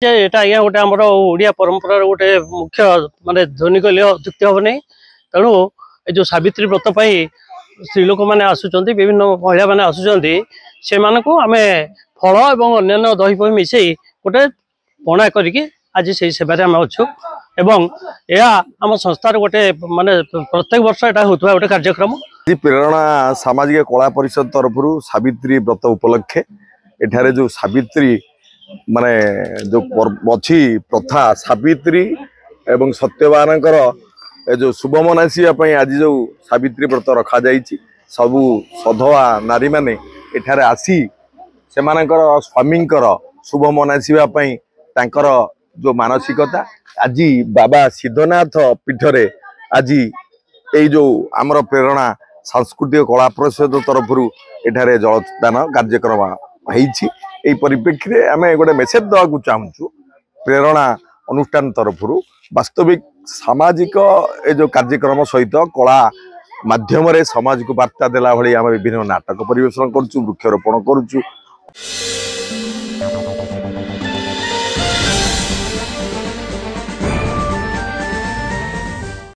এটা ଆଜ୍ଞା ଗୋଟେ ଆମର ଓଡ଼ିଆ ପରମ୍ପରାର ଗୋଟେ ମୁଖ୍ୟ ମାନେ ଧ୍ୱନି କହିଲେ ଅତ୍ୟୁକ୍ତି ହେବ ନାହିଁ। ତେଣୁ ଏ ଯେଉଁ ସାବିତ୍ରୀ ବ୍ରତ ପାଇଁ ସ୍ତ୍ରୀ ଲୋକମାନେ ଆସୁଛନ୍ତି, ବିଭିନ୍ନ ମହିଳାମାନେ ଆସୁଛନ୍ତି, ସେମାନଙ୍କୁ ଆମେ ଫଳ ଏବଂ ଅନ୍ୟାନ୍ୟ ଦହି ଫହି ମିଶାଇ ଗୋଟେ ପଣା କରିକି ଆଜି ସେଇ ସେବାରେ ଆମେ ଅଛୁ। ଏବଂ ଏହା ଆମ ସଂସ୍ଥାର ଗୋଟେ ମାନେ ପ୍ରତ୍ୟେକ ବର୍ଷ এটা ହେଉଥିବା ଗୋଟେ କାର୍ଯ୍ୟକ୍ରମ। ପ୍ରେରଣା ସାମାଜିକ କଳା ପରିଷଦ ତରଫରୁ ସାବିତ୍ରୀ ବ୍ରତ ଉପଲକ୍ଷେ ଏଠାରେ ଯେଉଁ ସାବିତ୍ରୀ ମାନେ जो अच्छी प्रथा सावित्री एवं सत्यवानकर जो शुभ मनासीवाई आज जो सावित्री व्रत रखा जाइए सबू सधवा नारी माने एठारे आसी से स्वामी शुभ मनासीवाई तांकर जो मानसिकता आज बाबा सिद्धनाथ पीठरे आज ये जो आमर प्रेरणा सांस्कृतिक कला परिषद तरफ एठारे जलदान कार्यक्रम होती। यही परिप्रेक्षी में आम गोटे मेसेज देवाक चाहूँ प्रेरणा अनुष्ठान तरफ वास्तविक सामाजिक ये जो कार्यक्रम सहित कला माध्यम समाज को वार्ता देला भली आम विभिन्न नाटक परिवेशन करुँ, वृक्षरोपण करुँ।